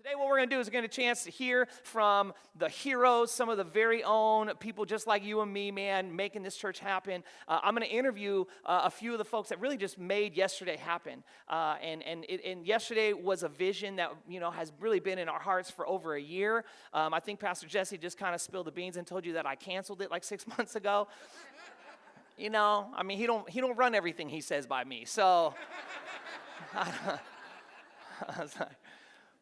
Today what we're going to do is we're going to get a chance to hear from the heroes, some of the very own people just like you and me, man, making this church happen. I'm going to interview a few of the folks that really just made yesterday happen. And yesterday was a vision that, has really been in our hearts for over a year. I think Pastor Jesse just kind of spilled the beans and told you that I canceled it like 6 months ago. He don't run everything he says by me. So, I was like,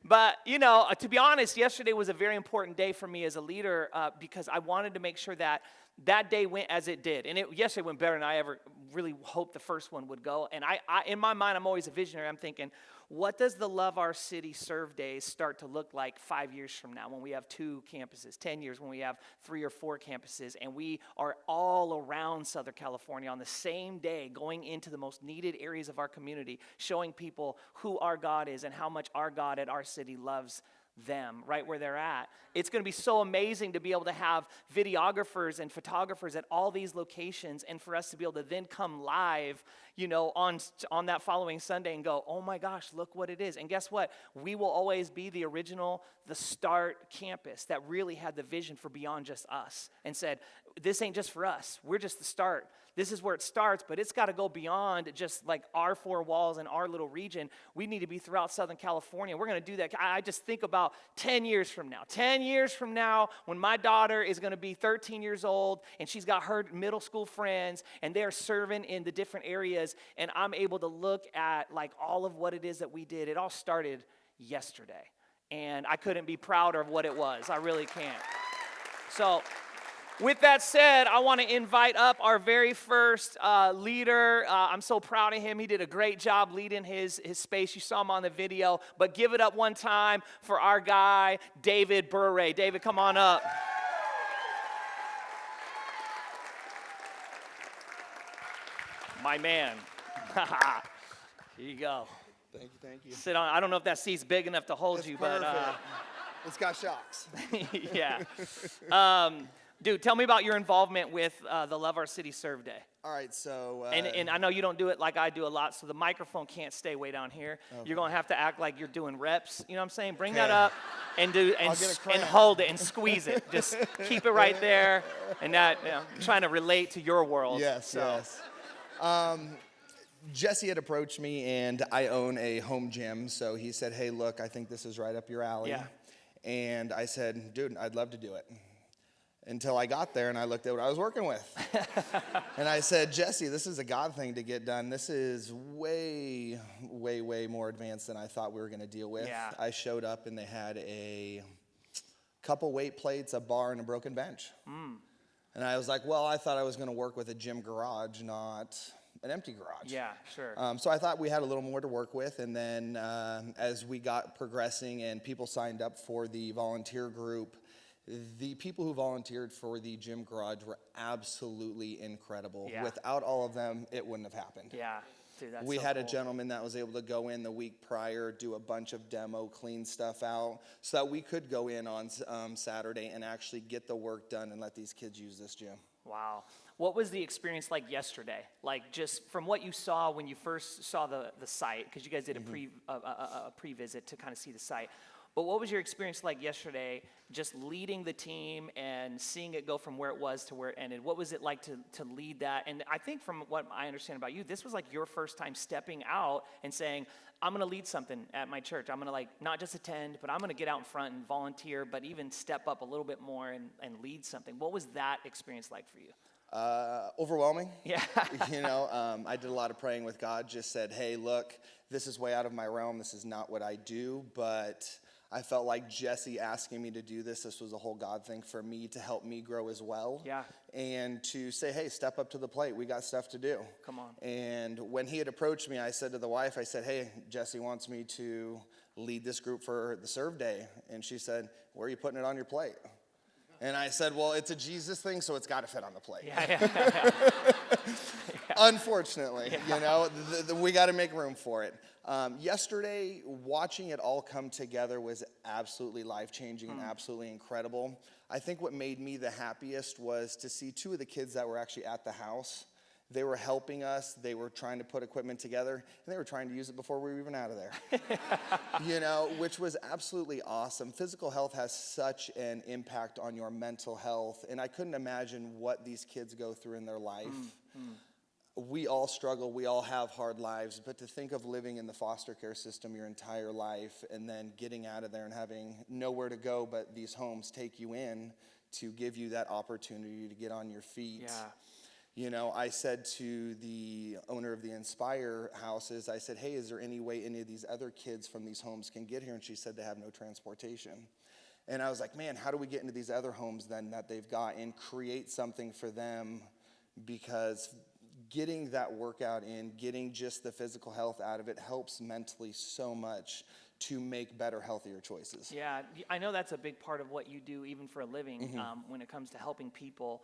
but, to be honest, yesterday was a very important day for me as a leader because I wanted to make sure that day went as it did. And yesterday went better than I ever really hoped the first one would go. And I in my mind, I'm always a visionary. I'm thinking, what does the Love Our City Serve Days start to look like 5 years from now when we have 2 campuses, 10 years when we have 3 or 4 campuses, and we are all around Southern California on the same day going into the most needed areas of our community, showing people who our God is and how much our God at our city loves them right where they're at. It's going to be so amazing to be able to have videographers and photographers at all these locations, and for us to be able to then come live, on that following Sunday and go, oh my gosh, look what it is. And guess what? We will always be the start campus that really had the vision for beyond just us and said, this ain't just for us. We're just the start. This is where it starts, but it's got to go beyond just like our 4 walls and our little region. We need to be throughout Southern California. We're going to do that. I just think about 10 years from now. 10 years from now, when my daughter is going to be 13 years old and she's got her middle school friends and they're serving in the different areas, and I'm able to look at like all of what it is that we did. It all started yesterday, and I couldn't be prouder of what it was. I really can't. So, with that said, I want to invite up our very first leader. I'm so proud of him. He did a great job leading his space. You saw him on the video. But give it up one time for our guy, David Burray. David, come on up. My man. Here you go. Thank you. Sit on. I don't know if that seat's big enough to hold It's you, perfect. but it's got shocks. yeah. Dude, tell me about your involvement with the Love Our City Serve Day. All right, so... And I know you don't do it like I do a lot, so the microphone can't stay way down here. Okay. You're going to have to act like you're doing reps. You know what I'm saying? Bring that up and hold it and squeeze it. Just keep it right there. And that, I'm trying to relate to your world. Yes. Jesse had approached me, and I own a home gym, so he said, hey, look, I think this is right up your alley. Yeah. And I said, dude, I'd love to do it. Until I got there and I looked at what I was working with. And I said, Jesse, this is a God thing to get done. This is way, way, way more advanced than I thought we were going to deal with. Yeah. I showed up and they had a couple weight plates, a bar, and a broken bench. And I was like, well, I thought I was going to work with a gym garage, not an empty garage. Yeah, sure. So I thought we had a little more to work with. And then as we got progressing and people signed up for the volunteer group, the people who volunteered for the gym garage were absolutely incredible. Yeah. Without all of them, it wouldn't have happened. Yeah, dude, that's We so had cool. a gentleman that was able to go in the week prior, do a bunch of demo, clean stuff out, so that we could go in on Saturday and actually get the work done and let these kids use this gym. Wow. What was the experience like yesterday? Like just from what you saw when you first saw the site, because you guys did a pre-visit to kind of see the site. But what was your experience like yesterday, just leading the team and seeing it go from where it was to where it ended? What was it like to lead that? And I think from what I understand about you, this was like your first time stepping out and saying, I'm going to lead something at my church. I'm going to not just attend, but I'm going to get out in front and volunteer, but even step up a little bit more and lead something. What was that experience like for you? Overwhelming. Yeah. I did a lot of praying with God, just said, hey, look, this is way out of my realm. This is not what I do, but I felt like Jesse asking me to do this was a whole God thing for me to help me grow as well. Yeah. And to say, hey, step up to the plate. We got stuff to do. Come on. And when he had approached me, I said to the wife, I said, hey, Jesse wants me to lead this group for the Serve Day. And she said, where are you putting it on your plate? And I said, well, it's a Jesus thing, so it's got to fit on the plate. Yeah. Unfortunately, we got to make room for it. Yesterday, watching it all come together was absolutely life-changing and absolutely incredible. I think what made me the happiest was to see 2 of the kids that were actually at the house They were helping us. They were trying to put equipment together, and they were trying to use it before we were even out of there. Which was absolutely awesome. Physical health has such an impact on your mental health, and I couldn't imagine what these kids go through in their life. We all struggle, we all have hard lives, but to think of living in the foster care system your entire life and then getting out of there and having nowhere to go but these homes take you in to give you that opportunity to get on your feet. I said to the owner of the Inspire houses, I said, hey, is there any way any of these other kids from these homes can get here? And she said they have no transportation. And I was like, man, how do we get into these other homes then that they've got and create something for them? Because getting that workout in, getting just the physical health out of it helps mentally so much to make better, healthier choices. Yeah, I know that's a big part of what you do even for a living when it comes to helping people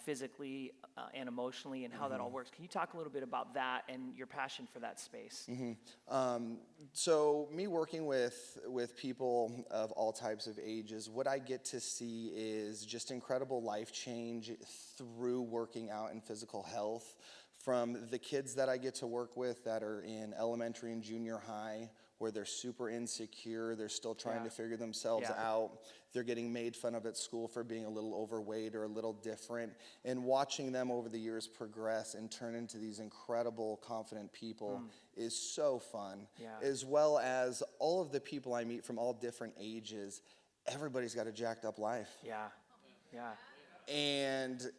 physically and emotionally and how that all works. Can you talk a little bit about that and your passion for that space? So me working with people of all types of ages, what I get to see is just incredible life change through working out and physical health. From the kids that I get to work with that are in elementary and junior high, where they're super insecure, they're still trying to figure themselves out. They're getting made fun of at school for being a little overweight or a little different. And watching them over the years progress and turn into these incredible, confident people is so fun. As well as all of the people I meet from all different ages, everybody's got a jacked up life. And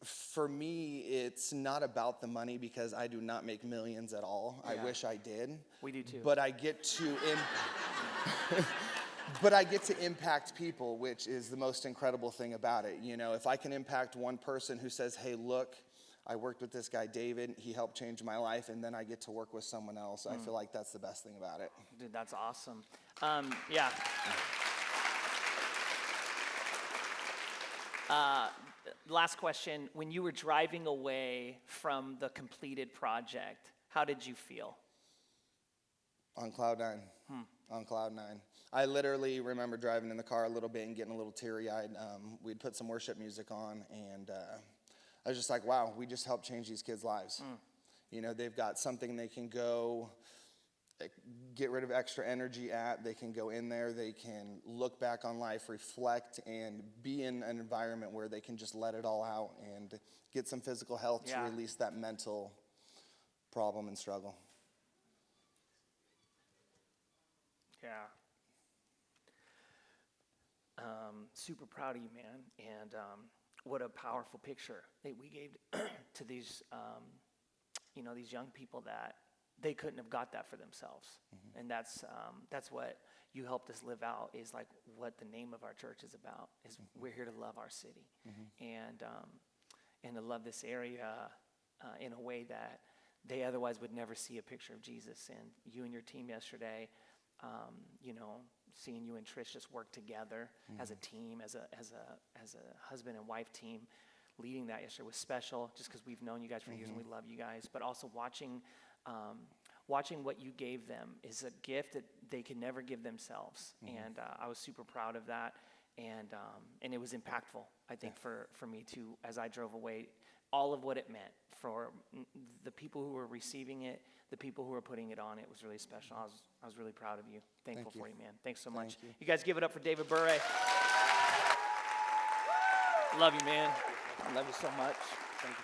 for me, it's not about the money because I do not make millions at all. I wish I did. We do too. But I get to impact people, which is the most incredible thing about it. If I can impact one person who says, hey, look, I worked with this guy, David, he helped change my life, and then I get to work with someone else, I feel like that's the best thing about it. Dude, that's awesome. Last question. When you were driving away from the completed project, how did you feel? On cloud nine. On cloud nine. I literally remember driving in the car a little bit and getting a little teary-eyed. We'd put some worship music on, and I was just like, wow, we just helped change these kids' lives. They've got something they can go get rid of extra energy at. They can go in there, they can look back on life, reflect, and be in an environment where they can just let it all out and get some physical health to release that mental problem and struggle. Super proud of you, man, and what a powerful picture that we gave to these, these young people that they couldn't have got that for themselves. And that's what you helped us live out, is like what the name of our church is about, is we're here to love our city and to love this area in a way that they otherwise would never see a picture of Jesus. And you and your team yesterday, seeing you and Trish just work together as a team, as a husband and wife team, leading that yesterday was special, just because we've known you guys for years and we love you guys. But also watching what you gave them is a gift that they could never give themselves. And I was super proud of that. And it was impactful, I think, for me too, as I drove away, all of what it meant for the people who were receiving it, the people who were putting it on. It was really special. I was really proud of you. Thankful for you, man. Thanks so much. You guys give it up for David Burre. Love you, man. I love you so much. Thank you.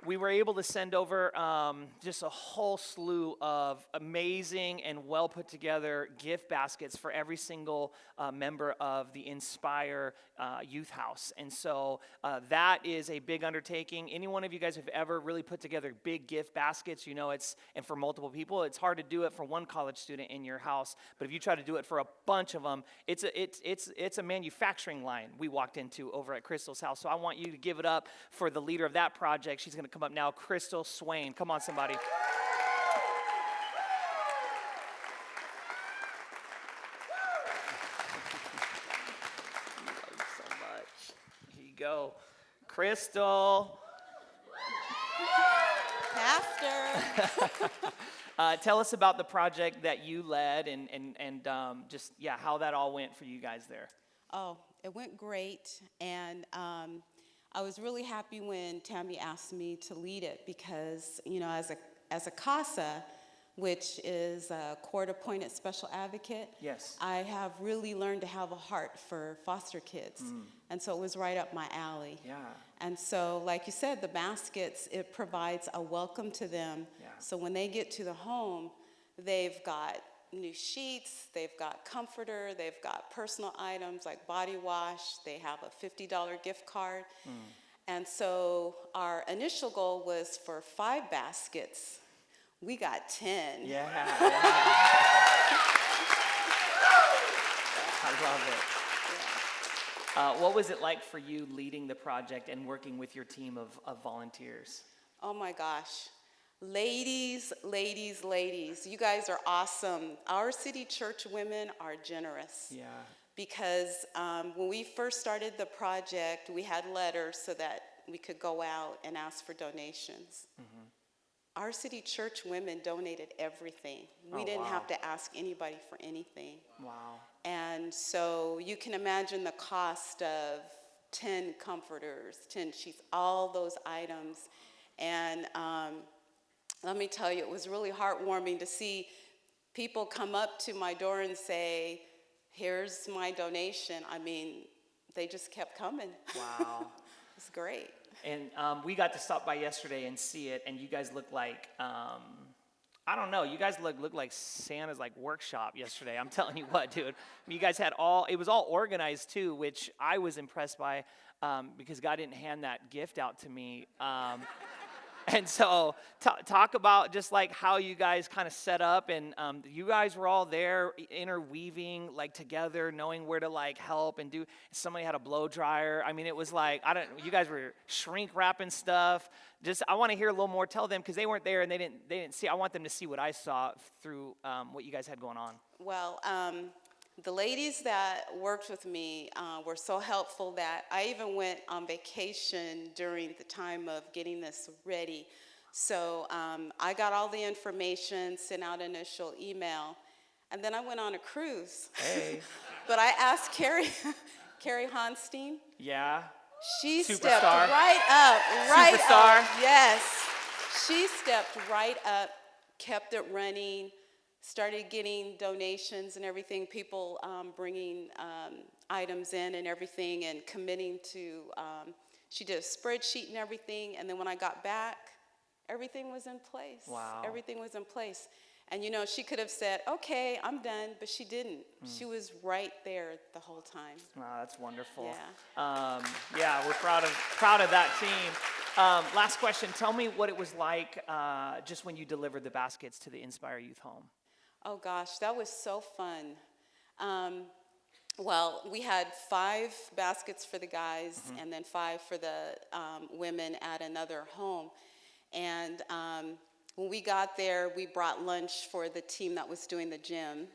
We were able to send over just a whole slew of amazing and well put together gift baskets for every single member of the Inspire Youth House. And so that is a big undertaking. Any one of you guys who've ever really put together big gift baskets, and for multiple people, it's hard to do it for one college student in your house. But if you try to do it for a bunch of them, it's a manufacturing line we walked into over at Crystal's house. So I want you to give it up for the leader of that project. She's going to come up now, Crystal Swain. Come on, somebody. Love you so much. Here you go. Crystal. Pastor. Tell us about the project that you led and how that all went for you guys there. Oh, It went great, and I was really happy when Tammy asked me to lead it because, as a CASA, which is a court-appointed special advocate, Yes. I have really learned to have a heart for foster kids, and so it was right up my alley. Yeah. And so, like you said, the baskets, it provides a welcome to them. Yeah. So when they get to the home, they've got new sheets, they've got comforter, they've got personal items like body wash, they have a $50 gift card. And so our initial goal was for 5 baskets. We got 10. Yeah. I love it. What was it like for you leading the project and working with your team of volunteers? Oh my gosh. Ladies, ladies, ladies, you guys are awesome. Our city church women are generous. Yeah. Because when we first started the project, we had letters so that we could go out and ask for donations. Our city church women donated everything. We didn't have to ask anybody for anything. Wow. And so you can imagine the cost of 10 comforters, 10 sheets, all those items. And let me tell you, it was really heartwarming to see people come up to my door and say, here's my donation. I mean, they just kept coming. Wow. It's great. And we got to stop by yesterday and see it, and you guys look like, I don't know, you guys look like Santa's like workshop yesterday. I'm telling you what, dude. You guys had it was all organized too, which I was impressed by because God didn't hand that gift out to me. And so talk about just like how you guys kind of set up, and you guys were all there interweaving like together, knowing where to like help and do. Somebody had a blow dryer. I mean, it was like, you guys were shrink wrapping stuff. Just, I want to hear a little more. Tell them, because they weren't there and they didn't see. I want them to see what I saw through what you guys had going on. Well, the ladies that worked with me were so helpful that I even went on vacation during the time of getting this ready. So I got all the information, sent out initial email, and then I went on a cruise. Hey. But I asked Carrie Honstein. Yeah. She Superstar. stepped right up, Superstar. Yes. She stepped right up, kept it running, started getting donations and everything, people bringing items in and everything, and committing to, she did a spreadsheet and everything, and then when I got back, everything was in place. Wow. Everything was in place. And she could have said, okay, I'm done, but she didn't. She was right there the whole time. Wow, that's wonderful. Yeah. Yeah, we're proud of that team. Last question, tell me what it was like just when you delivered the baskets to the Inspire Youth Home. Oh gosh, that was so fun. Well, we had 5 baskets for the guys and then 5 for the women at another home. And when we got there, we brought lunch for the team that was doing the gym.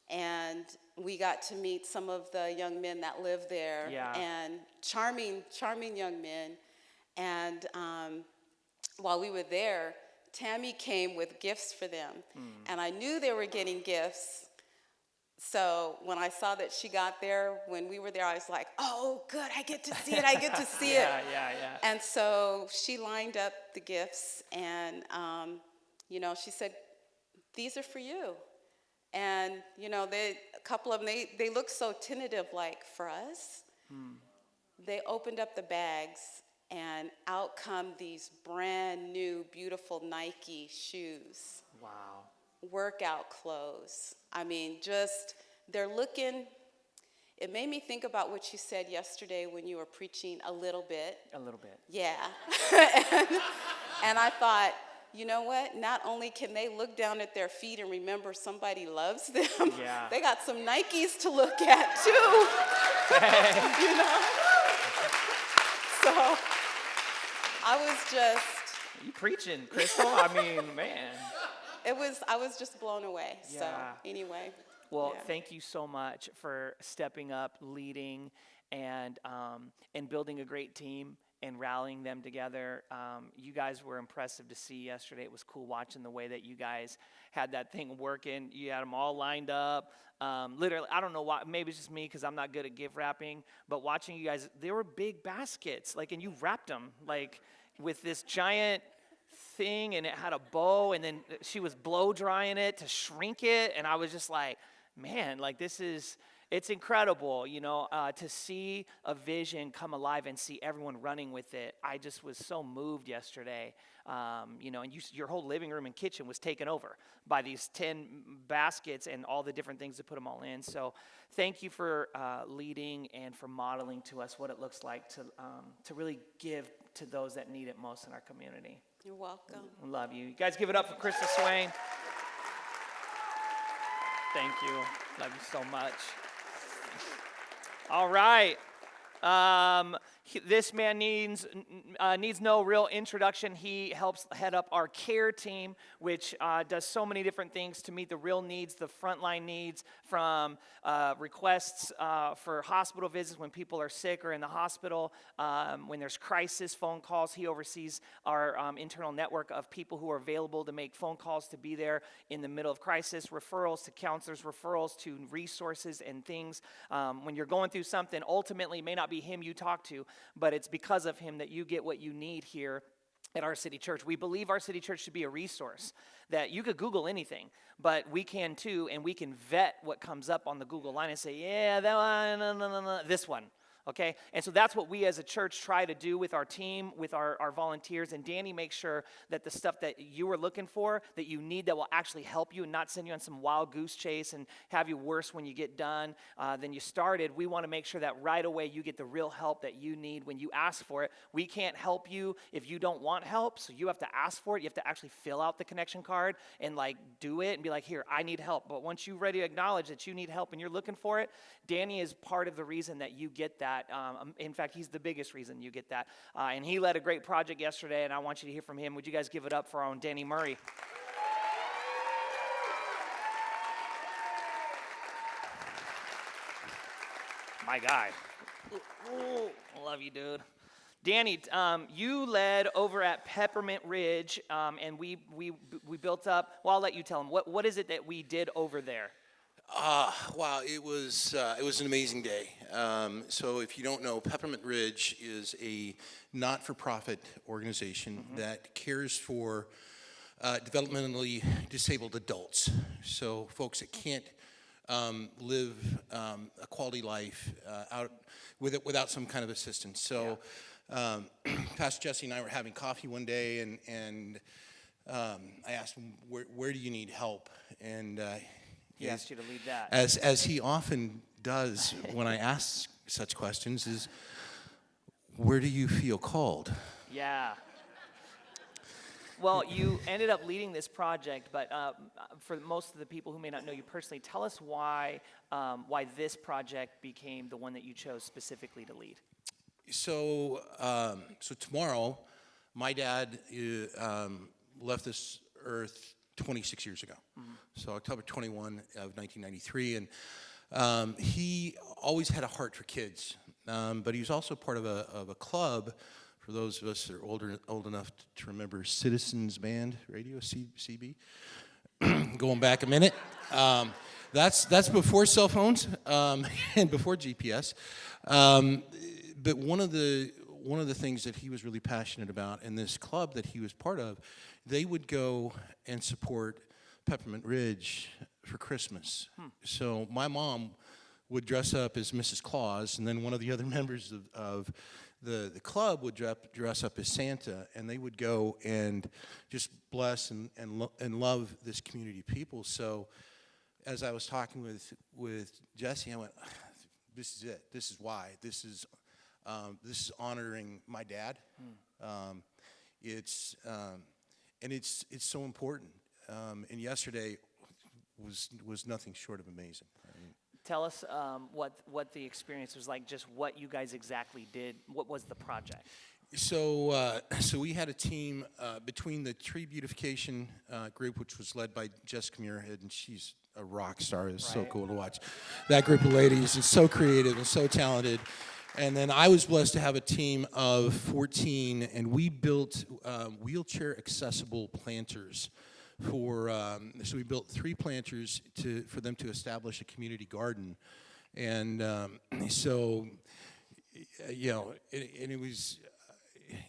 And we got to meet some of the young men that live there. Yeah. And charming young men. And while we were there, Tammy came with gifts for them. And I knew they were getting gifts. So when I saw that she got there, when we were there, I was like, oh, good, I get to see it, Yeah. And so she lined up the gifts, and, she said, these are for you. And, a couple of them, they looked so tentative, like, for us. They opened up the bags, and out come these brand new, beautiful Nike shoes. Wow. Workout clothes. I mean, they're looking, it made me think about what you said yesterday when you were preaching a little bit. A little bit. Yeah. and I thought, you know what? Not only can they look down at their feet and remember somebody loves them, Yeah. they got some Nikes to look at too. So I was just. You preaching, Crystal? I mean, man. I was just blown away. Yeah. So anyway. Well, yeah. Thank you so much for stepping up, leading, and building a great team. and rallying them together. You guys were impressive to see yesterday. It was cool watching the way that you guys had that thing working. You had them all lined up. Literally, I don't know why, maybe it's just me because I'm not good at gift wrapping, but watching you guys, they were big baskets, like, and you wrapped them, like, with this giant thing, and it had a bow, and then she was blow drying it to shrink it, and I was just like, man, like, it's incredible, to see a vision come alive and see everyone running with it. I just was so moved yesterday, and your whole living room and kitchen was taken over by these 10 baskets and all the different things to put them all in. So thank you for leading and for modeling to us what it looks like to really give to those that need it most in our community. You're welcome. I love you. You guys give it up for Krista Swain. Thank you. Love you so much. All right. This man needs no real introduction. He helps head up our care team, which does so many different things to meet the real needs, the frontline needs, from requests for hospital visits when people are sick or in the hospital, when there's crisis phone calls. He oversees our internal network of people who are available to make phone calls to be there in the middle of crisis, referrals to counselors, referrals to resources and things. When you're going through something, ultimately it may not be him you talk to, but it's because of him that you get what you need here at our city church. We believe our city church should be a resource that you could Google anything, but we can too, and we can vet what comes up on the Google line and say, yeah, that one, no, this one. Okay, and so that's what we as a church try to do with our team, with our volunteers, and Danny makes sure that the stuff that you were looking for, that you need, that will actually help you and not send you on some wild goose chase and have you worse when you get done than you started. We want to make sure that right away you get the real help that you need when you ask for it. We can't help you if you don't want help, so you have to ask for it. You have to actually fill out the connection card and do it and be like, here, I need help. But once you're ready to acknowledge that you need help and you're looking for it, Danny is part of the reason that you get that. In fact, he's the biggest reason you get that. And he led a great project yesterday, and I want you to hear from him. Would you guys give it up for our own Danny Murray? My guy. Ooh, I love you, dude. Danny, you led over at Peppermint Ridge, and we built up. Well, I'll let you tell him. What is it that we did over there? Wow, it was an amazing day. So if you don't know, Peppermint Ridge is a not-for-profit organization that cares for developmentally disabled adults. So folks that can't live a quality life without some kind of assistance. So Pastor Jesse and I were having coffee one day, and I asked him, where do you need help? And He asked you to lead that. As he often does when I ask such questions, is where do you feel called? Yeah. Well, you ended up leading this project, but for most of the people who may not know you personally, tell us why this project became the one that you chose specifically to lead. So tomorrow, my dad left this earth 26 years ago. So October 21 of 1993, and he always had a heart for kids, but he was also part of a club. For those of us that are old enough to remember Citizens Band Radio, CB, going back a minute. That's before cell phones and before GPS. But one of the things that he was really passionate about in this club that he was part of, they would go and support Peppermint Ridge for Christmas. So my mom would dress up as Mrs. Claus, and then one of the other members of the club would dress up as Santa, and they would go and just bless and love this community of people. So as I was talking with Jesse, I went, this is it. This is why. This is honoring my dad. It's so important. And yesterday was nothing short of amazing. Tell us what the experience was like, just what you guys exactly did. What was the project? So we had a team between the tree beautification group, which was led by Jessica Muirhead, and she's a rock star. It's so cool to watch. That group of ladies is so creative and so talented. And then I was blessed to have a team of 14, and we built wheelchair accessible planters. So we built 3 planters for them to establish a community garden, and so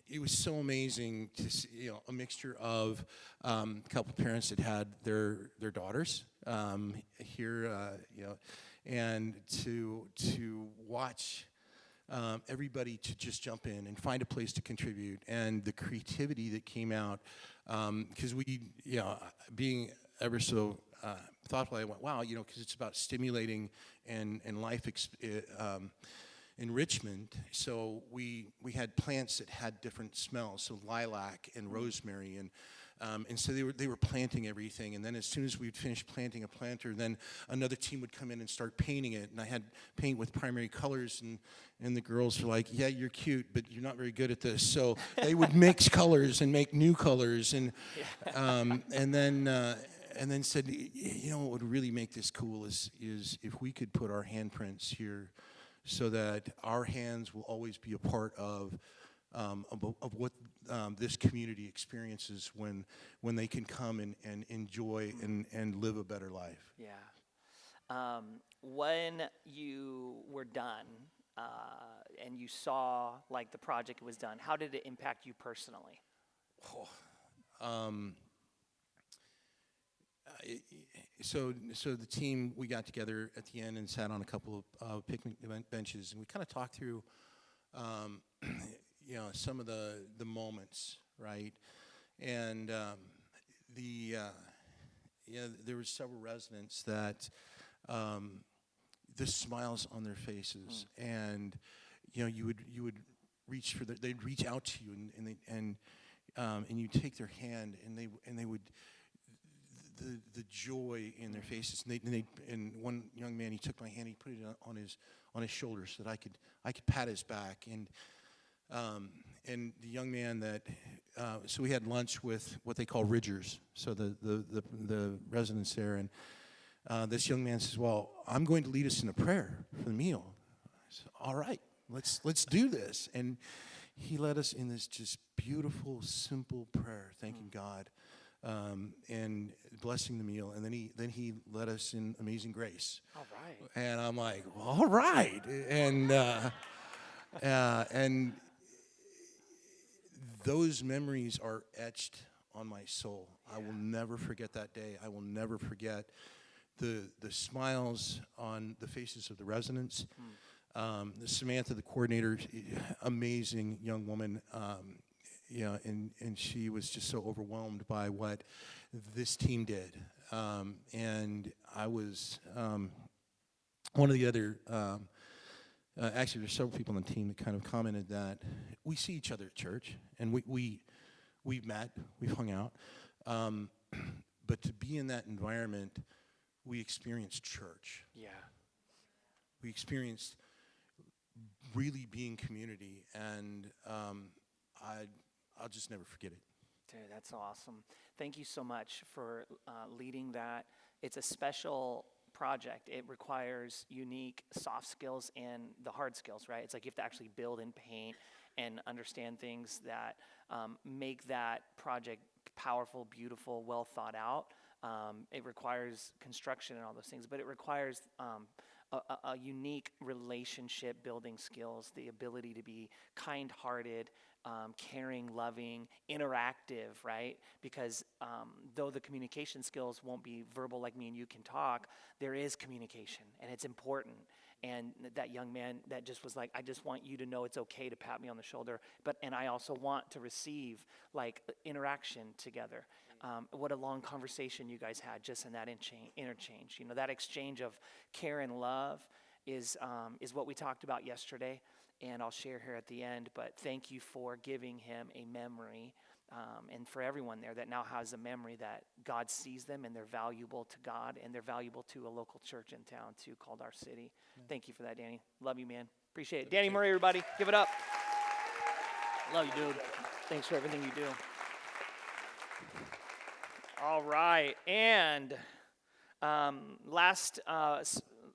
it was so amazing to see, a mixture of a couple parents that had their daughters here, and to watch everybody to just jump in and find a place to contribute, and the creativity that came out, because we, being ever so thoughtful, I went, wow, because it's about stimulating and life enrichment. So we had plants that had different smells, so lilac and rosemary, and so they were planting everything. And then as soon as we'd finished planting a planter, then another team would come in and start painting it. And I had paint with primary colors, and the girls were like, yeah, you're cute, but you're not very good at this. So they would mix colors and make new colors, and then said, what would really make this cool is if we could put our handprints here, so that our hands will always be a part of what this community experiences when they can come and enjoy and live a better life. Yeah. When you were done and you saw like the project was done, how did it impact you personally? So the team, we got together at the end and sat on a couple of picnic benches, and we kind of talked through, some of the moments, right? And there were several residents that the smiles on their faces, and you would reach for they'd reach out to you, and you take their hand, and they would. The joy in their faces, and one young man, he took my hand, he put it on his shoulder so that I could pat his back, and the young man that so we had lunch with what they call Ridgers, so the residents there, and this young man says, well, I'm going to lead us in a prayer for the meal. I said, all right, let's do this, and he led us in this just beautiful, simple prayer, thanking God. And blessing the meal, and then he led us in Amazing Grace. All right. And I'm like, well, all right, and those memories are etched on my soul. Yeah. I will never forget that day. I will never forget the smiles on the faces of the residents. Samantha, the coordinator, amazing young woman. And she was just so overwhelmed by what this team did. And I was one of the other, actually there's several people on the team that kind of commented that we see each other at church, and we've met, we've hung out. But to be in that environment, we experienced church. Yeah. We experienced really being community, and I'll just never forget it. Dude, that's awesome. Thank you so much for leading that. It's a special project. It requires unique soft skills and the hard skills, right? It's like you have to actually build and paint and understand things that make that project powerful, beautiful, well thought out. It requires construction and all those things, but it requires a unique relationship building skills, the ability to be kind-hearted, caring, loving, interactive, right? Because though the communication skills won't be verbal like me and you can talk, there is communication, and it's important. And that young man that just was like, I just want you to know it's okay to pat me on the shoulder, and I also want to receive like interaction together. What a long conversation you guys had just in that interchange. That exchange of care and love is what we talked about yesterday, and I'll share here at the end. But thank you for giving him a memory, and for everyone there that now has a memory that God sees them and they're valuable to God and they're valuable to a local church in town too, called Our City. Yeah. Thank you for that, Danny. Love you, man. Appreciate it. Danny Murray, everybody. Give it up. Love you, dude. Thanks for everything you do. All right, and last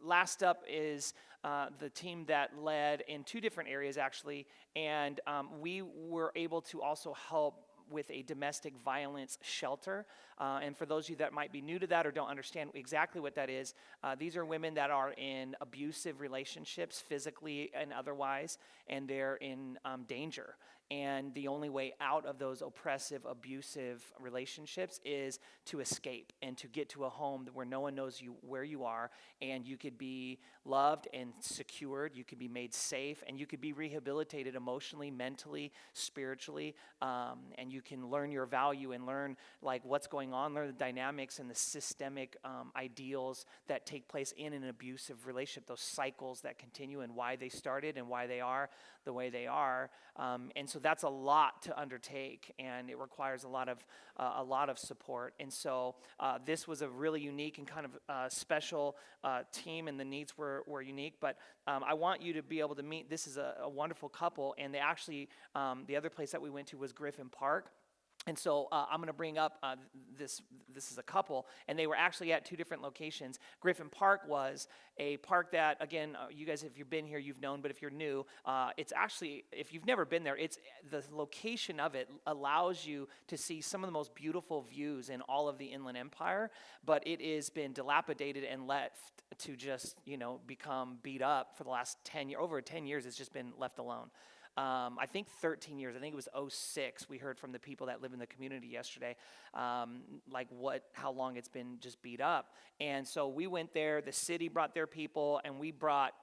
last up is the team that led in 2 different areas, actually, and we were able to also help with a domestic violence shelter. And for those of you that might be new to that or don't understand exactly what that is, these are women that are in abusive relationships, physically and otherwise, and they're in danger. And the only way out of those oppressive, abusive relationships is to escape and to get to a home where no one knows you where you are, and you could be loved and secured, you could be made safe, and you could be rehabilitated emotionally, mentally, spiritually, and you can learn your value and learn like what's going on, learn the dynamics and the systemic ideals that take place in an abusive relationship, those cycles that continue and why they started and why they are the way they are. And so that's a lot to undertake, and it requires a lot of support. And so this was a really unique and kind of special team, and the needs were unique. But I want you to be able to meet. This is a wonderful couple, and they actually the other place that we went to was Griffin Park. And so I'm going to bring up this is a couple, and they were actually at 2 different locations. Griffin Park was a park that, again, you guys, if you've been here, you've known, but if you're new, it's actually, if you've never been there, it's the location of it allows you to see some of the most beautiful views in all of the Inland Empire, but it has been dilapidated and left to just, become beat up for the last 10 years. Over 10 years, it's just been left alone. I think 13 years. I think it was 2006. We heard from the people that live in the community yesterday, how long it's been just beat up. And so we went there. The city brought their people, and we brought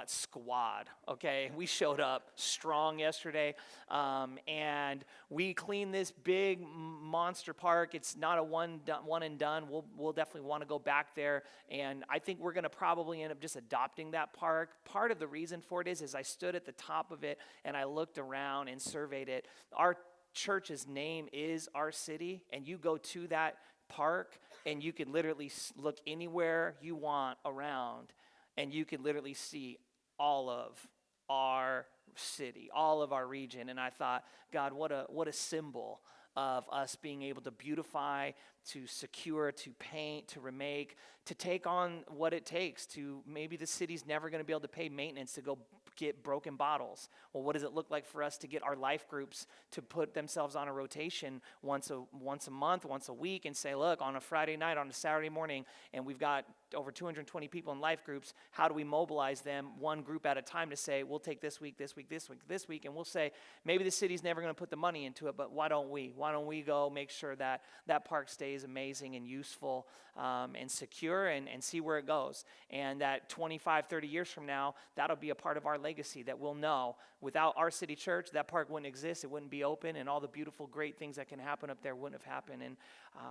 squad, okay? We showed up strong yesterday, and we cleaned this big monster park. It's not a one and done. We'll definitely want to go back there, and I think we're going to probably end up just adopting that park. Part of the reason for it is I stood at the top of it, and I looked around and surveyed it. Our church's name is Our City, and you go to that park, and you can literally look anywhere you want around, and you can literally see all of our city, all of our region. And I thought, God, what a symbol of us being able to beautify, to secure, to paint, to remake, to take on what it takes to, maybe the city's never going to be able to pay maintenance to go get broken bottles. Well, what does it look like for us to get our life groups to put themselves on a rotation once a month, once a week, and say, look, on a Friday night, on a Saturday morning, and we've got over 220 people in life groups, how do we mobilize them one group at a time to say, we'll take this week, this week, this week, this week, and we'll say, maybe the city's never going to put the money into it, but why don't we? Why don't we go make sure that that park stays amazing and useful and secure and see where it goes? And that 25, 30 years from now, that'll be a part of our legacy that we'll know. Without Our City Church, that park wouldn't exist. It wouldn't be open, and all the beautiful, great things that can happen up there wouldn't have happened.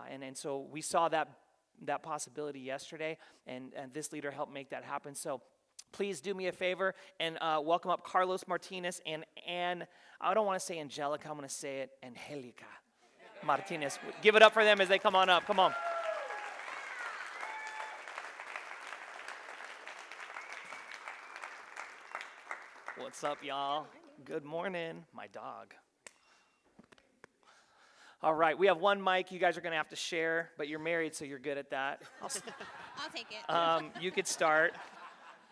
And so we saw that possibility yesterday, and this leader helped make that happen. So please do me a favor and welcome up Carlos Martinez and I don't want to say Angelica, I'm going to say it Angelica Martinez. Give it up for them as they come on up. Come on. What's up, y'all? Good morning. My dog. All right, we have one mic you guys are going to have to share, but you're married, so you're good at that. I'll take it. You could start.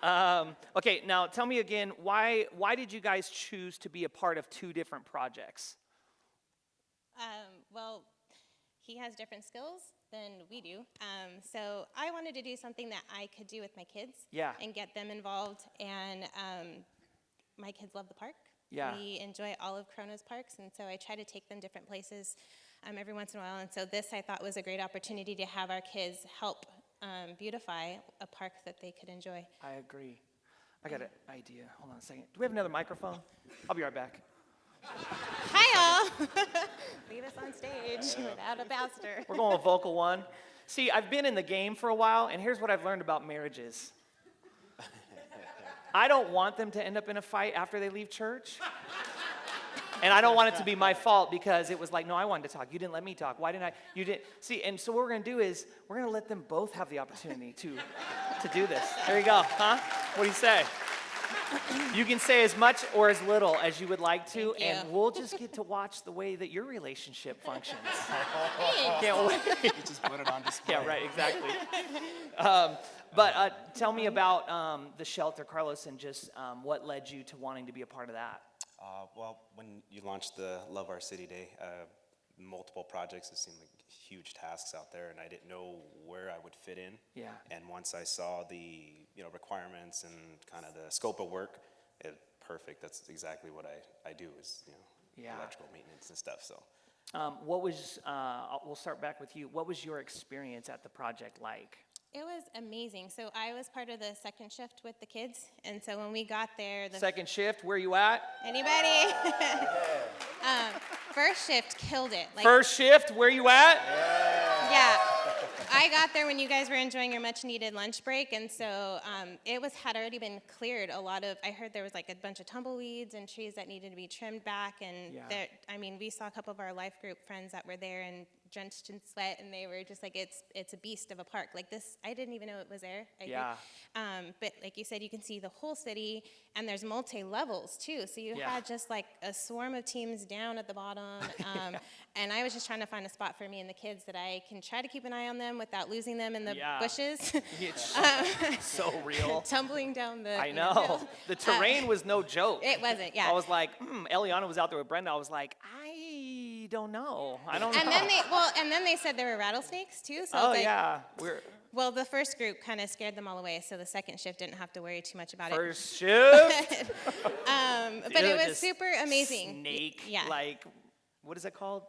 Okay, now tell me again, why did you guys choose to be a part of 2 different projects? Well, he has different skills than we do. So I wanted to do something that I could do with my kids. Yeah. And get them involved. And my kids love the park. Yeah. We enjoy all of Kronos parks, and so I try to take them different places every once in a while. And so this I thought was a great opportunity to have our kids help beautify a park that they could enjoy. I agree. I got an idea. Hold on a second. Do we have another microphone? I'll be right back. Hi, all. Leave us on stage without a pastor. We're going with vocal 1. See, I've been in the game for a while, and here's what I've learned about marriages. I don't want them to end up in a fight after they leave church. And I don't want it to be my fault because it was like, no, I wanted to talk. You didn't let me talk. Why didn't I? You didn't. See, and so what we're going to do is we're going to let them both have the opportunity to do this. There you go. Huh? What do you say? You can say as much or as little as you would like to, and we'll just get to watch the way that your relationship functions. Can't wait. You just put it on display. Yeah, right, exactly. But tell me about the shelter, Carlos, and just what led you to wanting to be a part of that. Well, when you launched the Love Our City Day, multiple projects, it seemed like huge tasks out there, and I didn't know where I would fit in. Yeah. And once I saw the requirements and kind of the scope of work, perfect. That's exactly what I do is Yeah. electrical maintenance and stuff. So. What was, we'll start back with you. What was your experience at the project like? It was amazing. So I was part of the second shift with the kids, and so when we got there, Second shift, where you at? anybody? First shift killed it. First shift, where you at? Yeah. I got there when you guys were enjoying your much-needed lunch break, and so it had already been cleared. I heard there was like a bunch of tumbleweeds and trees that needed to be trimmed back, and we saw a couple of our life group friends that were there and drenched in sweat, and they were just like, it's a beast of a park. Like this, I didn't even know it was there. But like you said, you can see the whole city, and there's multi-levels too. So you had just like a swarm of teams down at the bottom, and I was just trying to find a spot for me and the kids that I can try to keep an eye on them without losing them in the bushes. So real. Tumbling down the I know. The terrain was no joke. It wasn't, yeah. I was like, Eliana was out there with Brenda. I was like, I don't know. I don't know. And then they said there were rattlesnakes too. So I was like, well, the first group kind of scared them all away, so the second shift didn't have to worry too much about First shift? But it was super amazing. Snake, Yeah. like, what is it called?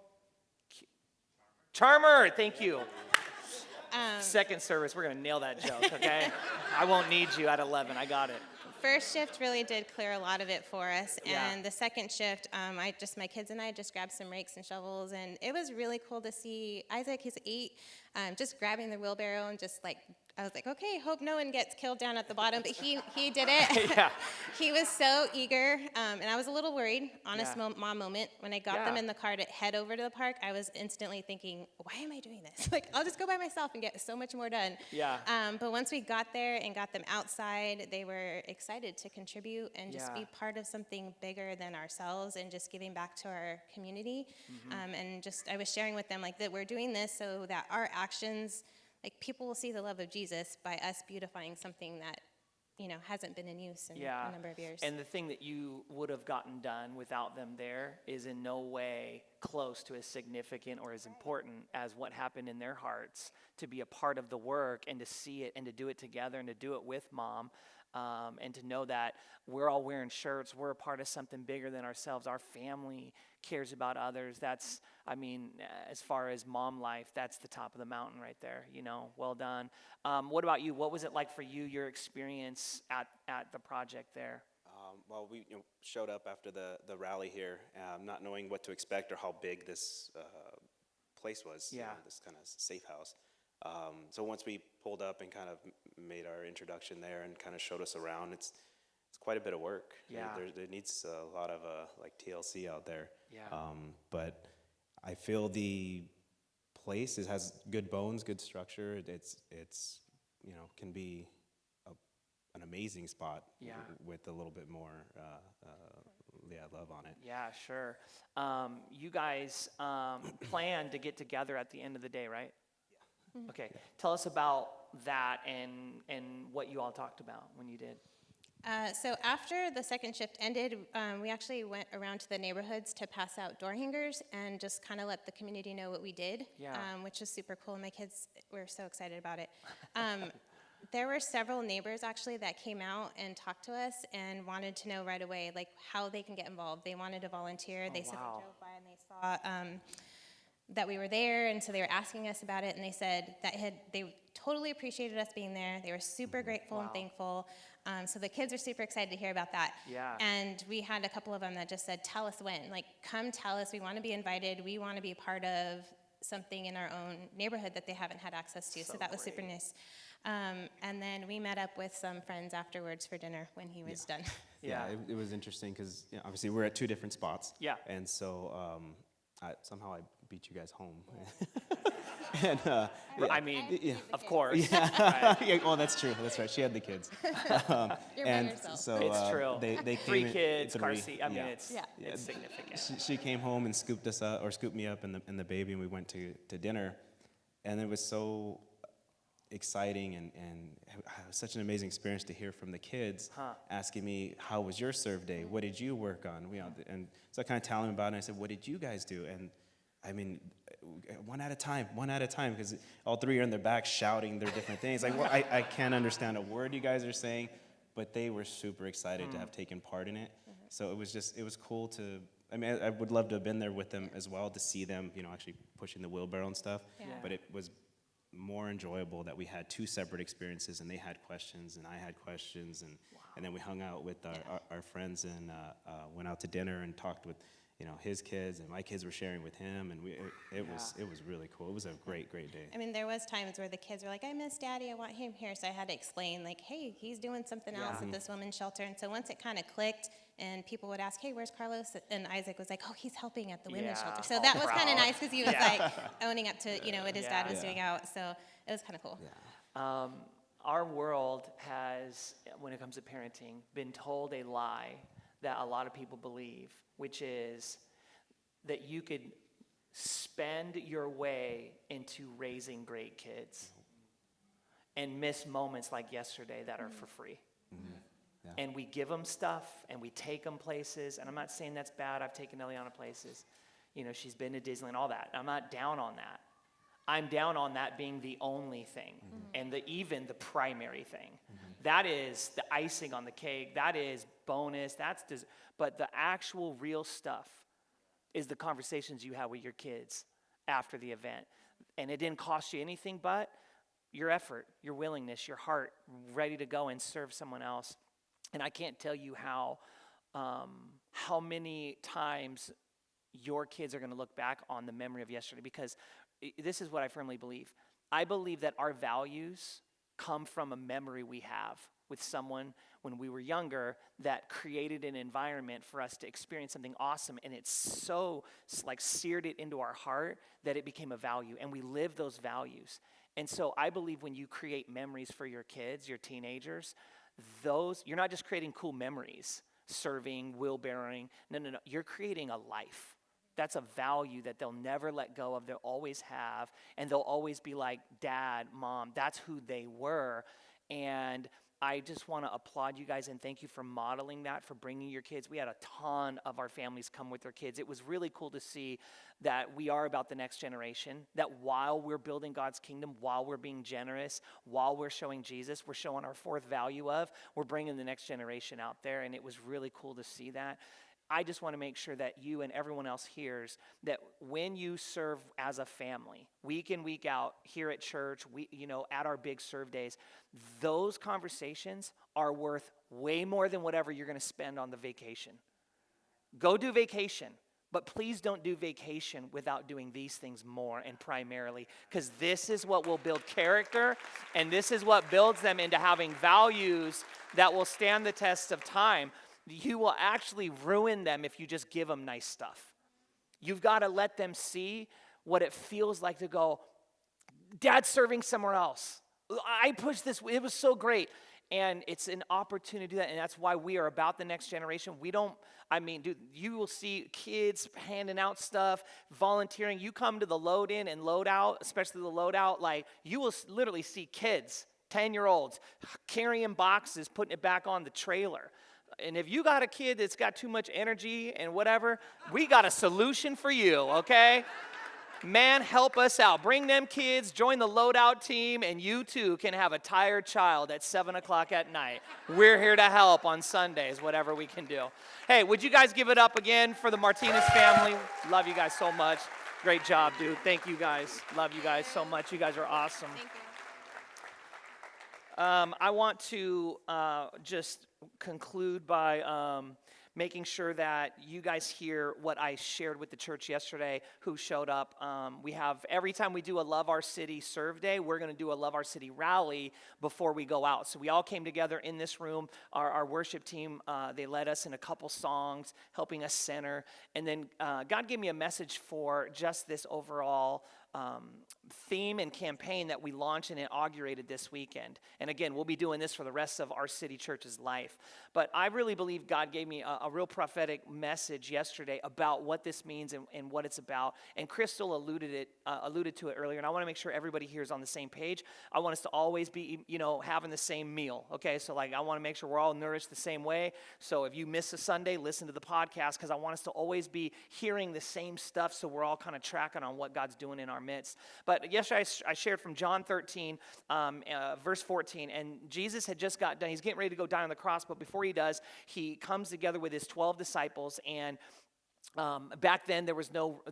Charmer, thank you. Second service, we're going to nail that joke, okay? I won't need you at 11, I got it. First shift really did clear a lot of it for us, Yeah. and the second shift, my kids and I just grabbed some rakes and shovels, and it was really cool to see Isaac, he's 8, just grabbing the wheelbarrow and just like, I was like, okay, hope no one gets killed down at the bottom, but he did it. Yeah. He was so eager, and I was a little worried, honest mom moment. When I got them Yeah. in the car to head over to the park, I was instantly thinking, why am I doing this? Like, I'll just go by myself and get so much more done. Yeah. But once we got there and got them outside, they were excited to contribute and just be part of something bigger than ourselves and just giving back to our community. And just, I was sharing with them like that we're doing this so that our actions, like people will see the love of Jesus by us beautifying something that, hasn't been in use in a number of years. And the thing that you would have gotten done without them there is in no way close to as significant or as important as what happened in their hearts to be a part of the work and to see it and to do it together and to do it with mom. And to know that we're all wearing shirts, we're a part of something bigger than ourselves. Our family cares about others. That's, as far as mom life, that's the top of the mountain right there. Well done. What about you? What was it like for you, your experience at the project there? Well, we showed up after the rally here, not knowing what to expect or how big this place was. This kind of safe house. So once we pulled up and kind of made our introduction there and kind of showed us around, it's quite a bit of work. Yeah. There needs a lot of like TLC out there. Yeah. But I feel the place has good bones, good structure. It's can be an amazing spot. With a little bit more love on it. Yeah, sure. You guys plan to get together at the end of the day, right? Okay, tell us about that and what you all talked about when you did. So after the second shift ended, we actually went around to the neighborhoods to pass out door hangers and just kind of let the community know what we did, which was super cool. And my kids were so excited about it. There were several neighbors actually that came out and talked to us and wanted to know right away like how they can get involved. They wanted to volunteer. They said they drove by and they saw that we were there, and so they were asking us about it, and they said that they totally appreciated us being there. They were super grateful and thankful. So the kids are super excited to hear about that. Yeah. And we had a couple of them that just said, tell us when. Like, come tell us. We want to be invited. We want to be a part of something in our own neighborhood that they haven't had access to. So that was super nice. And then we met up with some friends afterwards for dinner when he was done. Yeah, it was interesting because obviously we're at two different spots. Yeah. And so somehow I beat you guys home. And, of course. Yeah. Well, that's true. That's right. She had the kids. You're by yourself. So It's true. They 3 came kids, in, car 3. seat. It's significant. She came home and scooped us up, or scooped me up and the baby, and we went to dinner. And it exciting and such an amazing experience to hear from the kids asking me, how was your serve day? What did you work on? And so I kind of tell them about it, and I said, what did you guys do? And I mean, one at a time, because all three are in their back shouting their different things. Like, well, I can't understand a word you guys are saying, but they were super excited to have taken part in it. So it was cool to, I mean, I would love to have been there with them as well, to see them, actually pushing the wheelbarrow and stuff. Yeah. But it was more enjoyable that we had two separate experiences, and they had questions and I had questions, and then we hung out with our friends and went out to dinner and talked with his kids, and my kids were sharing with him, and it was really cool. It was a great day. I mean, there was times where the kids were like, I miss Daddy, I want him here. So I had to explain, like, hey, he's doing something else at this women's shelter. And so once it kind of clicked, and people would ask, hey, where's Carlos? And Isaac was like, oh, he's helping at the women's shelter. So that was kind of nice, because he was like owning up to, what his dad was doing out. So it was kind of cool. Yeah. Our world has, when it comes to parenting, been told a lie that a lot of people believe, which is that you could spend your way into raising great kids and miss moments like yesterday that are for free. Yeah. And we give them stuff, and we take them places, and I'm not saying that's bad. I've taken Eliana places. She's been to Disneyland, all that. I'm not down on that. I'm down on that being the only thing, and even the primary thing. That is the icing on the cake. That is bonus. But the actual real stuff is the conversations you have with your kids after the event. And it didn't cost you anything but your effort, your willingness, your heart, ready to go and serve someone else. And I can't tell you how many times your kids are going to look back on the memory of yesterday, because this is what I firmly believe. I believe that our values come from a memory we have with someone when we were younger that created an environment for us to experience something awesome, and it's so seared it into our heart that it became a value, and we live those values. And so I believe when you create memories for your kids, your teenagers, you're not just creating cool memories, serving, wheelbarrowing. No. You're creating a life. That's a value that they'll never let go of, they'll always have, and they'll always be like, Dad, Mom, that's who they were. And I just want to applaud you guys and thank you for modeling that, for bringing your kids. We had a ton of our families come with their kids. It was really cool to see that we are about the next generation, that while we're building God's kingdom, while we're being generous, while we're showing Jesus, we're showing our fourth value we're bringing the next generation out there, and it was really cool to see that. I just want to make sure that you and everyone else hears that when you serve as a family, week in, week out, here at church, at our big serve days, those conversations are worth way more than whatever you're going to spend on the vacation. Go do vacation, but please don't do vacation without doing these things more and primarily, because this is what will build character, and this is what builds them into having values that will stand the test of time. You will actually ruin them if you just give them nice stuff. You've got to let them see what it feels like to go, Dad's serving somewhere else. I pushed this, it was so great. And it's an opportunity to do that, and that's why we are about the next generation. Dude, you will see kids handing out stuff, volunteering. You come to the load in and load out, especially the load out, you will literally see kids, 10-year-olds, carrying boxes, putting it back on the trailer. And if you got a kid that's got too much energy and whatever, we got a solution for you, okay? Man, help us out. Bring them kids, join the loadout team, and you too can have a tired child at 7 o'clock at night. We're here to help on Sundays, whatever we can do. Hey, would you guys give it up again for the Martinez family? Love you guys so much. Great job, dude. Thank you guys. Love you guys so much. You guys are awesome. Thank you. I want to just conclude by making sure that you guys hear what I shared with the church yesterday who showed up. We have, every time we do a Love Our City Serve Day, we're going to do a Love Our City rally before we go out. So we all came together in this room. Our worship team, they led us in a couple songs, helping us center. And then God gave me a message for just this overall theme and campaign that we launched and inaugurated this weekend. And again, we'll be doing this for the rest of our city church's life. But I really believe God gave me a real prophetic message yesterday about what this means and what it's about. And Crystal alluded to it earlier, and I want to make sure everybody here is on the same page. I want us to always be, having the same meal, okay? So, I want to make sure we're all nourished the same way. So if you miss a Sunday, listen to the podcast, because I want us to always be hearing the same stuff so we're all kind of tracking on what God's doing in our midst. But yesterday I shared from John 13, verse 14, and Jesus had just got done. He's getting ready to go die on the cross, but before he does, he comes together with his 12 disciples, and back then there was no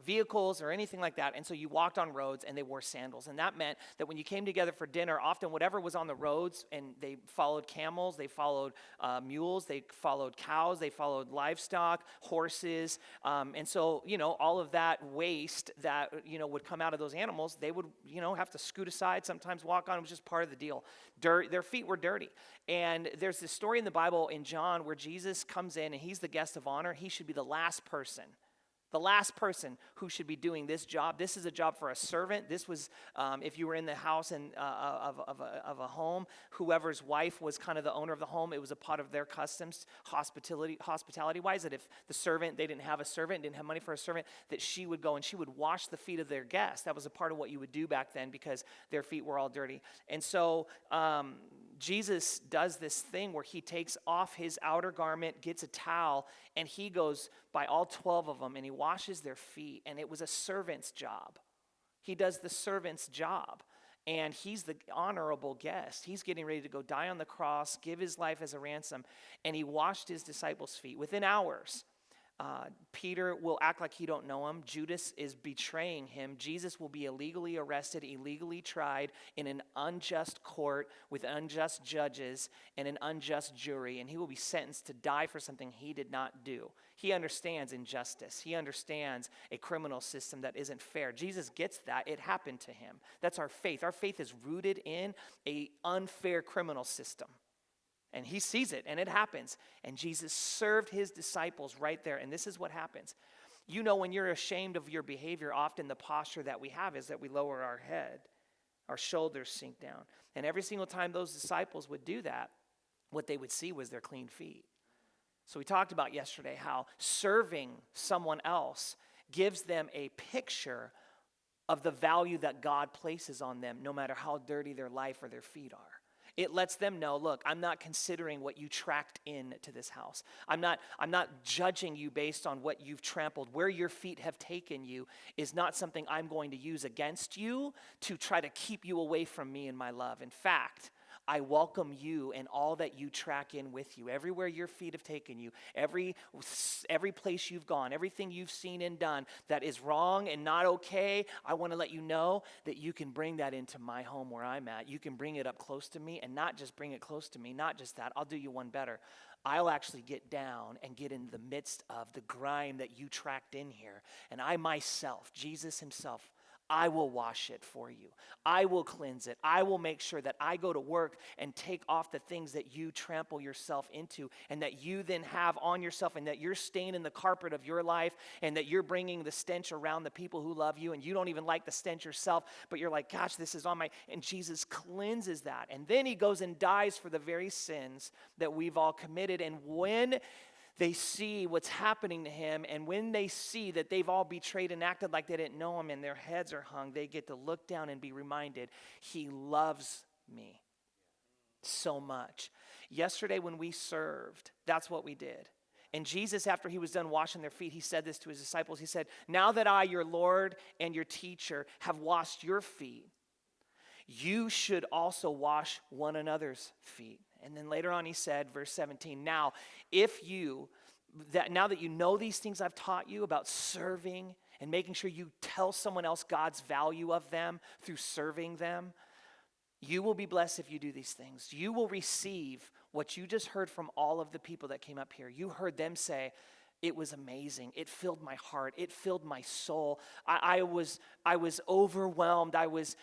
vehicles or anything like that, and so you walked on roads and they wore sandals, and that meant that when you came together for dinner, often whatever was on the roads, and they followed camels, they followed mules, they followed cows, they followed livestock, horses, and so all of that waste that would come out of those animals, they would have to scoot aside, sometimes walk on. It was just part of the deal. Their feet were dirty. And there's this story in the Bible in John where Jesus comes in and he's the guest of honor. He should be the last person who should be doing this job. This is a job for a servant. This was, if you were in the house of a home, whoever's wife was kind of the owner of the home, it was a part of their customs, hospitality-wise, that if the servant, they didn't have a servant, didn't have money for a servant, that she would go and she would wash the feet of their guests. That was a part of what you would do back then because their feet were all dirty. And so Jesus does this thing where he takes off his outer garment, gets a towel, and he goes by all 12 of them and he washes their feet. And it was a servant's job. He does the servant's job. And he's the honorable guest. He's getting ready to go die on the cross, give his life as a ransom. And he washed his disciples' feet within hours. Peter will act like he don't know him. Judas is betraying him. Jesus will be illegally arrested, illegally tried in an unjust court with unjust judges and an unjust jury, and he will be sentenced to die for something he did not do. He understands injustice. He understands a criminal system that isn't fair. Jesus gets that. It happened to him. That's our faith. Our faith is rooted in an unfair criminal system. And he sees it, and it happens. And Jesus served his disciples right there. And this is what happens. When you're ashamed of your behavior, often the posture that we have is that we lower our head. Our shoulders sink down. And every single time those disciples would do that, what they would see was their clean feet. So we talked about yesterday how serving someone else gives them a picture of the value that God places on them, no matter how dirty their life or their feet are. It lets them know, look, I'm not considering what you tracked into this house. I'm not judging you based on what you've trampled. Where your feet have taken you is not something I'm going to use against you to try to keep you away from me and my love. In fact, I welcome you and all that you track in with you. Everywhere your feet have taken you, every place you've gone, everything you've seen and done that is wrong and not okay, I want to let you know that you can bring that into my home where I'm at. You can bring it up close to me, and not just bring it close to me, not just that. I'll do you one better. I'll actually get down and get in the midst of the grime that you tracked in here. And I myself, Jesus himself, I will wash it for you. I will cleanse it. I will make sure that I go to work and take off the things that you trample yourself into and that you then have on yourself, and that you're staining the carpet of your life, and that you're bringing the stench around the people who love you, and you don't even like the stench yourself, but you're like, gosh, this is on my, and Jesus cleanses that. And then he goes and dies for the very sins that we've all committed. And when they see what's happening to him, and when they see that they've all betrayed and acted like they didn't know him and their heads are hung, they get to look down and be reminded, he loves me so much. Yesterday when we served, that's what we did. And Jesus, after he was done washing their feet, he said this to his disciples. He said, now that I, your Lord and your teacher, have washed your feet, you should also wash one another's feet. And then later on he said, verse 17, now that you know these things I've taught you about serving and making sure you tell someone else God's value of them through serving them, you will be blessed if you do these things. You will receive what you just heard from all of the people that came up here. You heard them say, It was amazing. It filled my heart. It filled my soul. I was overwhelmed. I was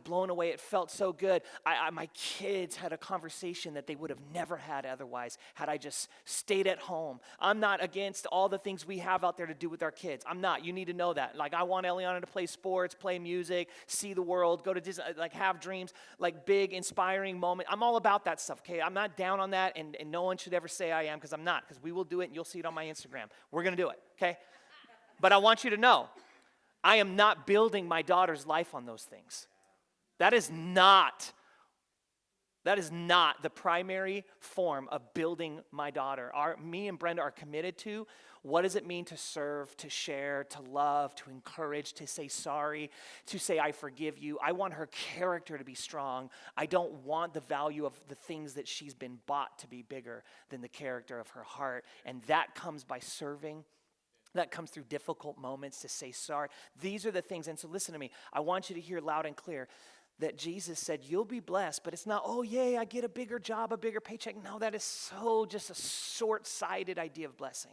blown away. It felt so good. My kids had a conversation that they would have never had otherwise had I just stayed at home. I'm not against all the things we have out there to do with our kids. I'm not. You need to know that. Like, I want Eliana to play sports, play music, see the world, go to Disney, like have dreams, like big, inspiring moment. I'm all about that stuff, okay? I'm not down on that, and no one should ever say I am, because I'm not, because we will do it, and you'll see it on my Instagram. We're going to do it, okay? But I want you to know, I am not building my daughter's life on those things. That is not the primary form of building my daughter. Me and Brenda are committed to what does it mean to serve, to share, to love, to encourage, to say sorry, to say I forgive you. I want her character to be strong. I don't want the value of the things that she's been bought to be bigger than the character of her heart. And that comes by serving. That comes through difficult moments, to say sorry. These are the things. And so listen to me. I want you to hear loud and clear that Jesus said, you'll be blessed, but it's not, oh, yay, I get a bigger job, a bigger paycheck. No, that is so just a short-sighted idea of blessing.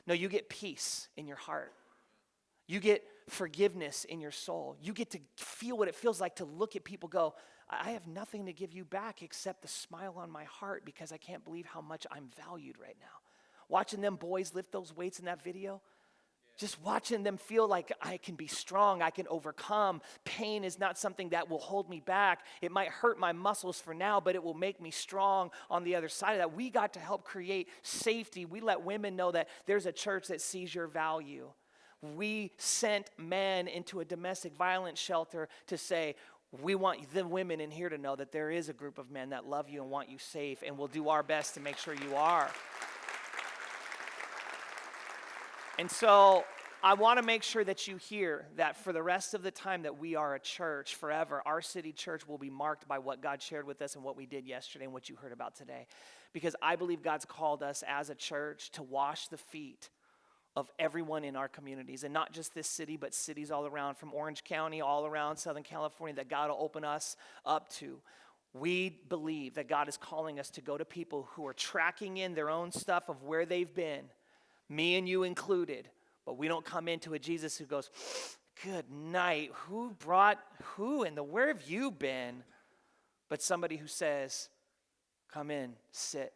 No, you get peace in your heart. You get forgiveness in your soul. You get to feel what it feels like to look at people go, I have nothing to give you back except the smile on my heart because I can't believe how much I'm valued right now. Watching them boys lift those weights in that video, just watching them feel like I can be strong, I can overcome. Pain is not something that will hold me back. It might hurt my muscles for now, but it will make me strong on the other side of that. We got to help create safety. We let women know that there's a church that sees your value. We sent men into a domestic violence shelter to say, we want the women in here to know that there is a group of men that love you and want you safe, and we'll do our best to make sure you are. And so I want to make sure that you hear that for the rest of the time that we are a church forever, our city church will be marked by what God shared with us and what we did yesterday and what you heard about today. Because I believe God's called us as a church to wash the feet of everyone in our communities, and not just this city, but cities all around, from Orange County, all around Southern California, that God will open us up to. We believe that God is calling us to go to people who are tracking in their own stuff of where they've been, me and you included, but we don't come into a Jesus who goes, good night, who brought who and where have you been? But somebody who says, come in, sit.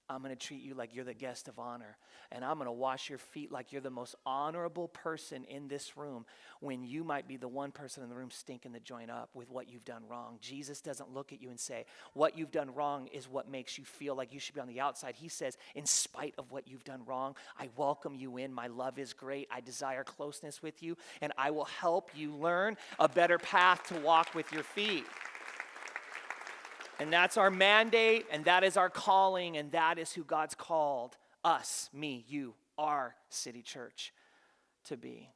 I'm going to treat you like you're the guest of honor, and I'm going to wash your feet like you're the most honorable person in this room, when you might be the one person in the room stinking the joint up with what you've done wrong. Jesus doesn't look at you and say, what you've done wrong is what makes you feel like you should be on the outside. He says, in spite of what you've done wrong, I welcome you in. My love is great. I desire closeness with you, and I will help you learn a better path to walk with your feet. And that's our mandate, and that is our calling, and that is who God's called us, me, you, our city church to be.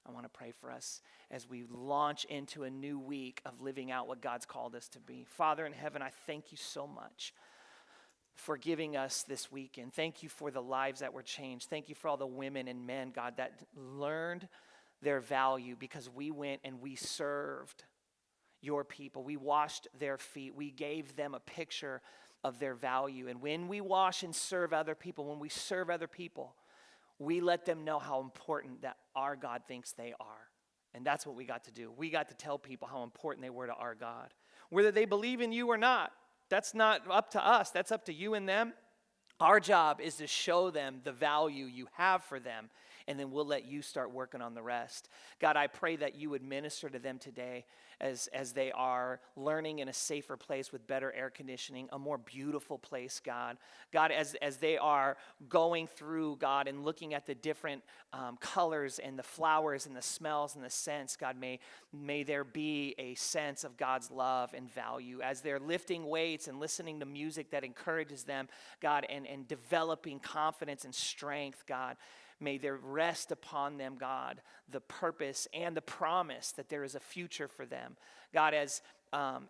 I want to pray for us as we launch into a new week of living out what God's called us to be. Father in heaven, I thank you so much for giving us this weekend. Thank you for the lives that were changed. Thank you for all the women and men, God, that learned their value because we went and we served your people. We washed their feet. We gave them a picture of their value. And when we wash and serve other people, when we serve other people, we let them know how important that our God thinks they are. And that's what we got to do. We got to tell people how important they were to our God. Whether they believe in you or not, that's not up to us. That's up to you and them. Our job is to show them the value you have for them, and then we'll let you start working on the rest. God, I pray that you would minister to them today as they are learning in a safer place with better air conditioning, a more beautiful place, God. God, as they are going through, God, and looking at the different colors and the flowers and the smells and the scents, God, may there be a sense of God's love and value. As they're lifting weights and listening to music that encourages them, God, and developing confidence and strength, God, may there rest upon them, God, the purpose and the promise that there is a future for them. God, as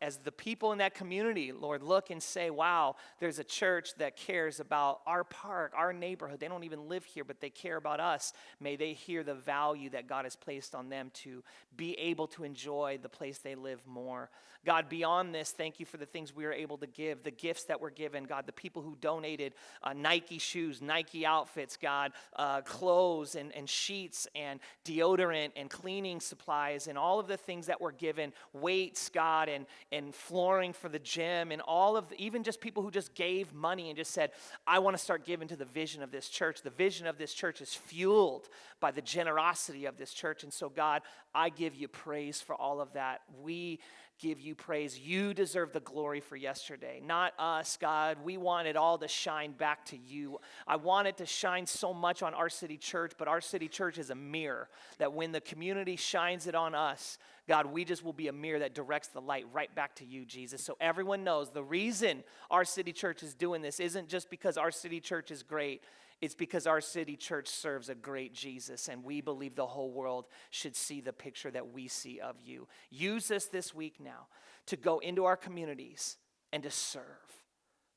as the people in that community, Lord, look and say, wow, there's a church that cares about our park, our neighborhood. They don't even live here, but they care about us. May they hear the value that God has placed on them to be able to enjoy the place they live more. God, beyond this, thank you for the things we were able to give, the gifts that were given, God, the people who donated Nike shoes, Nike outfits, God, clothes and sheets and deodorant and cleaning supplies and all of the things that were given, weights, God, and flooring for the gym and all of even just people who just gave money and just said, I want to start giving to the vision of this church. The vision of this church is fueled by the generosity of this church. And so, God, I give you praise for all of that. We give you praise. You deserve the glory for yesterday, not us, God. We want it all to shine back to you. I want it to shine so much on our city church, but our city church is a mirror that when the community shines it on us, God, we just will be a mirror that directs the light right back to you, Jesus. So everyone knows the reason our city church is doing this isn't just because our city church is great. It's because our city church serves a great Jesus, and we believe the whole world should see the picture that we see of you. Use us this week now to go into our communities and to serve.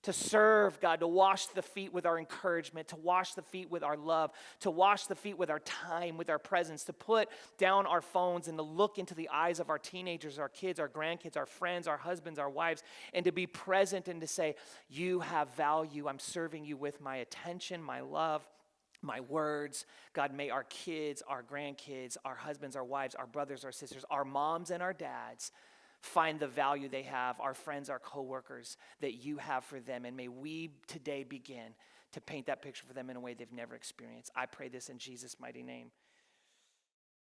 To serve, God, to wash the feet with our encouragement, to wash the feet with our love, to wash the feet with our time, with our presence, to put down our phones and to look into the eyes of our teenagers, our kids, our grandkids, our friends, our husbands, our wives, and to be present and to say, you have value. I'm serving you with my attention, my love, my words. God, may our kids, our grandkids, our husbands, our wives, our brothers, our sisters, our moms and our dads find the value they have, our friends, our coworkers, that you have for them. And may we today begin to paint that picture for them in a way they've never experienced. I pray this in Jesus' mighty name.